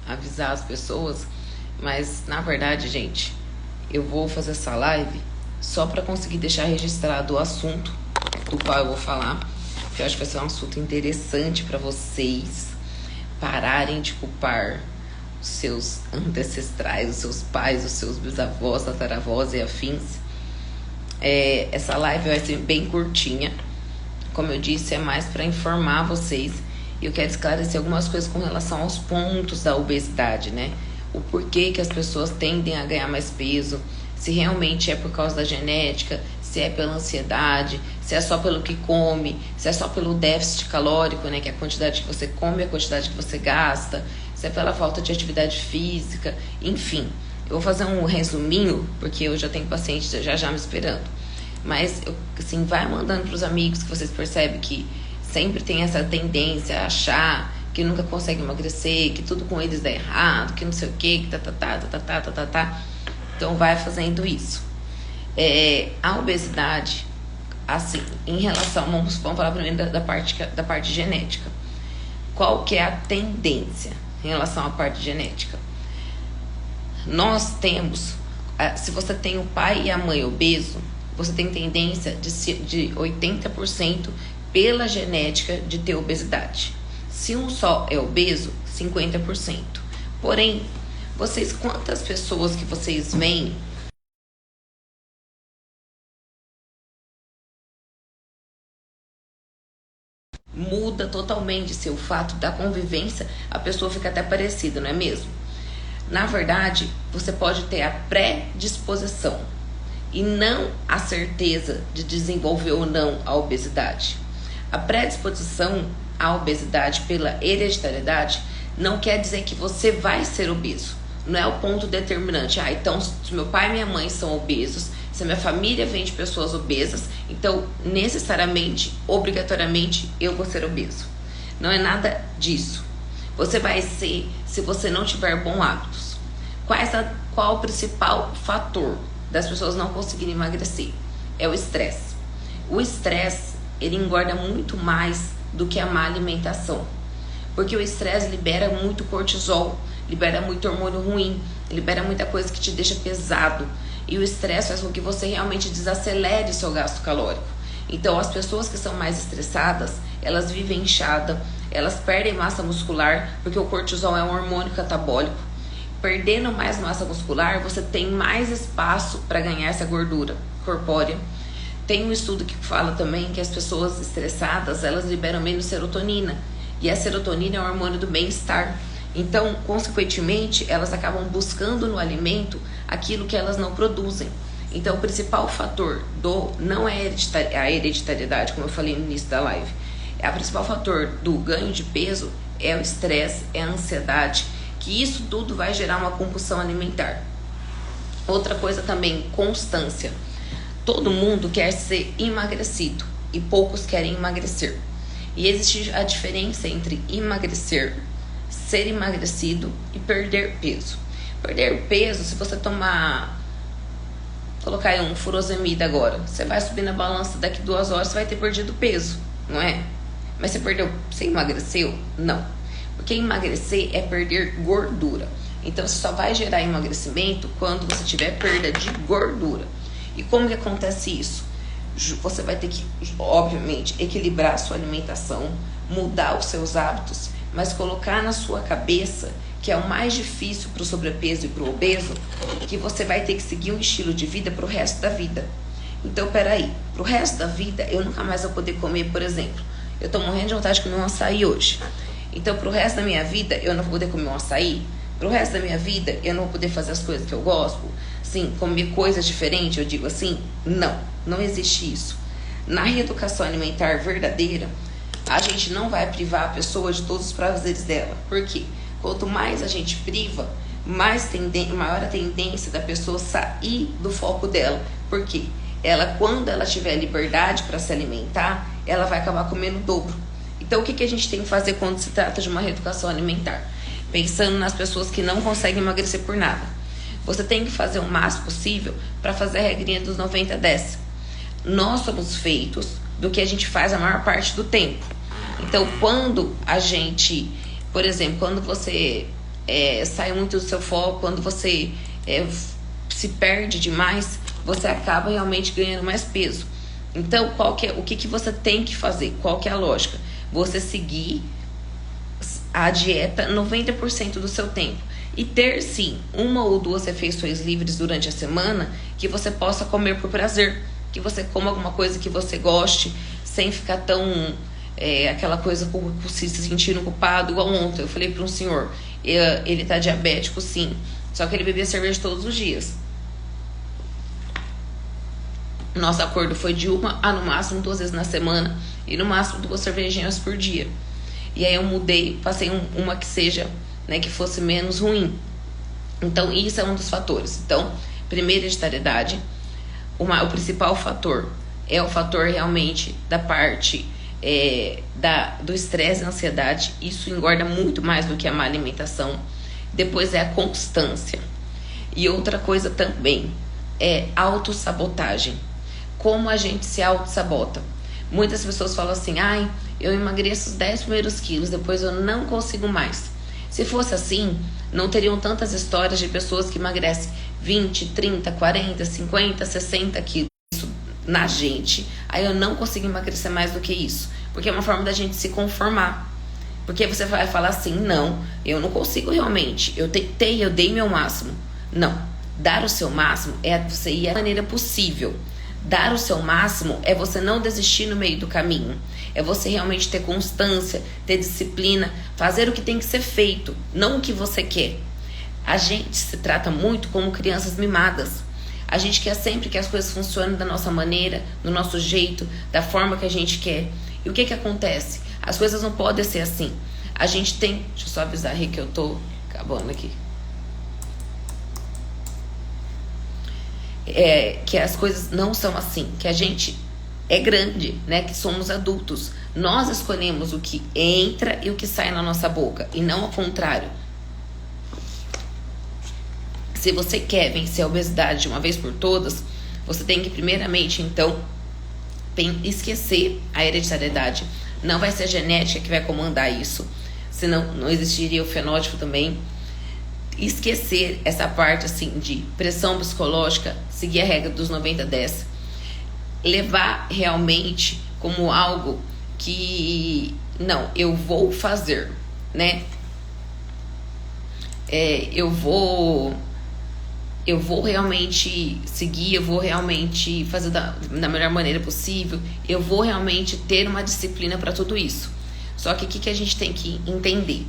avisar as pessoas, mas na verdade, gente, eu vou fazer essa live só para conseguir deixar registrado o assunto do qual eu vou falar, que eu acho que vai ser um assunto interessante para vocês pararem de culpar os seus ancestrais, os seus pais, os seus bisavós, tataravós e afins. Essa live vai ser bem curtinha, como eu disse, é mais para informar vocês. E eu quero esclarecer algumas coisas com relação aos pontos da obesidade, né? O porquê que as pessoas tendem a ganhar mais peso, se realmente é por causa da genética, se é pela ansiedade, se é só pelo que come, se é só pelo déficit calórico, né? Que é a quantidade que você come, a quantidade que você gasta, se é pela falta de atividade física, enfim. Eu vou fazer um resuminho, porque eu já tenho pacientes já me esperando. Mas, assim, vai mandando para os amigos que vocês percebem que sempre tem essa tendência a achar que nunca consegue emagrecer, que tudo com eles dá errado, que não sei o que tá. Então vai fazendo isso. A obesidade, assim, em relação, vamos falar primeiro da parte genética. Qual que é a tendência em relação à parte genética? Nós temos, se você tem o pai e a mãe obeso, você tem tendência de 80% pela genética de ter obesidade. Se um só é obeso, 50%. Porém, quantas pessoas que vocês veem muda totalmente seu fato da convivência, a pessoa fica até parecida, não é mesmo? Na verdade, você pode ter a predisposição e não a certeza de desenvolver ou não a obesidade. A predisposição à obesidade pela hereditariedade não quer dizer que você vai ser obeso. Não é o ponto determinante. Então, se meu pai e minha mãe são obesos, se a minha família vem de pessoas obesas, então, necessariamente, obrigatoriamente, eu vou ser obeso. Não é nada disso. Você vai ser se você não tiver bons hábitos. Qual o principal fator das pessoas não conseguirem emagrecer? É o estresse. O estresse, ele engorda muito mais do que a má alimentação. Porque o estresse libera muito cortisol, libera muito hormônio ruim, libera muita coisa que te deixa pesado. E o estresse faz com que você realmente desacelere seu gasto calórico. Então, as pessoas que são mais estressadas, elas vivem inchada, elas perdem massa muscular, porque o cortisol é um hormônio catabólico. Perdendo mais massa muscular, você tem mais espaço para ganhar essa gordura corpórea. Tem um estudo que fala também que as pessoas estressadas, elas liberam menos serotonina. E a serotonina é o hormônio do bem-estar. Então, consequentemente, elas acabam buscando no alimento aquilo que elas não produzem. Então, o principal fator não é a hereditariedade, como eu falei no início da live. O principal fator do ganho de peso é o estresse, é a ansiedade, que isso tudo vai gerar uma compulsão alimentar. Outra coisa também, constância. Todo mundo quer ser emagrecido e poucos querem emagrecer. E existe a diferença entre emagrecer, ser emagrecido e perder peso. Perder peso, se você colocar aí um furosemida agora, você vai subir na balança, daqui 2 horas você vai ter perdido peso, não é? Mas você emagreceu? Não. Porque emagrecer é perder gordura. Então você só vai gerar emagrecimento quando você tiver perda de gordura. E como que acontece isso? Você vai ter que, obviamente, equilibrar a sua alimentação, mudar os seus hábitos, mas colocar na sua cabeça, que é o mais difícil para o sobrepeso e para o obeso, que você vai ter que seguir um estilo de vida para o resto da vida. Então, peraí, para o resto da vida, eu nunca mais vou poder comer, por exemplo, eu tô morrendo de vontade de comer um açaí hoje. Então, pro resto da minha vida, eu não vou poder comer um açaí? Pro resto da minha vida, eu não vou poder fazer as coisas que eu gosto? Sim, comer coisas diferentes, eu digo assim? Não existe isso. Na reeducação alimentar verdadeira, a gente não vai privar a pessoa de todos os prazeres dela. Por quê? Quanto mais a gente priva, maior a tendência da pessoa sair do foco dela. Por quê? Quando ela tiver liberdade para se alimentar, ela vai acabar comendo o dobro. Então, o que a gente tem que fazer quando se trata de uma reeducação alimentar? Pensando nas pessoas que não conseguem emagrecer por nada. Você tem que fazer o máximo possível para fazer a regrinha dos 90-10. Nós somos feitos do que a gente faz a maior parte do tempo. Então, quando a gente, por exemplo, quando você sai muito do seu foco, quando você se perde demais, você acaba realmente ganhando mais peso. Então, o que você tem que fazer? Qual que é a lógica? Você seguir a dieta 90% do seu tempo. E ter, sim, 1 ou 2 refeições livres durante a semana que você possa comer por prazer. Que você coma alguma coisa que você goste, sem ficar tão... aquela coisa, se sentindo culpado. Igual ontem, eu falei para um senhor, ele tá diabético, sim, só que ele bebia cerveja todos os dias. Nosso acordo foi de 1 a no máximo 2 vezes na semana e no máximo 2 cervejinhas por dia. E aí eu mudei, passei uma que seja, né, que fosse menos ruim. Então isso é um dos fatores. Então, primeira, hereditariedade. O principal fator é o fator realmente da parte do estresse e ansiedade. Isso engorda muito mais do que a má alimentação. Depois é a constância. E outra coisa também é autossabotagem. Como a gente se autossabota. Muitas pessoas falam assim, eu emagreço os 10 primeiros quilos, depois eu não consigo mais. Se fosse assim, não teriam tantas histórias de pessoas que emagrecem 20, 30, 40, 50, 60 quilos na gente. Aí eu não consigo emagrecer mais do que isso. Porque é uma forma da gente se conformar. Porque você vai falar assim, não, eu não consigo realmente. Eu tentei, eu dei meu máximo. Não, dar o seu máximo é você ir da maneira possível. Dar o seu máximo é você não desistir no meio do caminho. É você realmente ter constância, ter disciplina, fazer o que tem que ser feito, não o que você quer. A gente se trata muito como crianças mimadas. A gente quer sempre que as coisas funcionem da nossa maneira, do nosso jeito, da forma que a gente quer. E o que acontece? As coisas não podem ser assim. A gente tem... Deixa eu só avisar aí que eu tô acabando aqui. Que as coisas não são assim, que a gente é grande, né? Que somos adultos. Nós escolhemos o que entra e o que sai na nossa boca, e não ao contrário. Se você quer vencer a obesidade de uma vez por todas, você tem que primeiramente, então, esquecer a hereditariedade. Não vai ser a genética que vai comandar isso, senão não existiria o fenótipo também. Esquecer essa parte assim de pressão psicológica, seguir a regra dos 90-10, levar realmente como algo que não, eu vou fazer, né? Eu vou realmente seguir, eu vou realmente fazer da melhor maneira possível, eu vou realmente ter uma disciplina para tudo isso. Só que o que a gente tem que entender?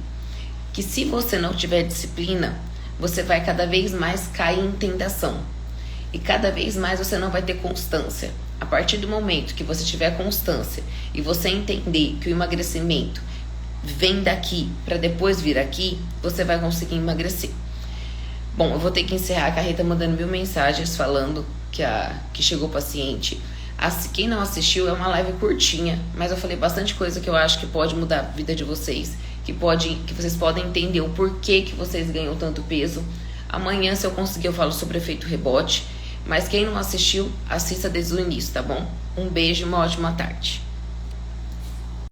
Que se você não tiver disciplina, você vai cada vez mais cair em tentação. E cada vez mais você não vai ter constância. A partir do momento que você tiver constância e você entender que o emagrecimento vem daqui para depois vir aqui, você vai conseguir emagrecer. Bom, eu vou ter que encerrar. A Carreta mandando 1000 mensagens falando que chegou o paciente. Quem não assistiu, é uma live curtinha, mas eu falei bastante coisa que eu acho que pode mudar a vida de vocês, que vocês podem entender o porquê que vocês ganham tanto peso. Amanhã, se eu conseguir, eu falo sobre o efeito rebote. Mas quem não assistiu, assista desde o início, tá bom? Um beijo e uma ótima tarde.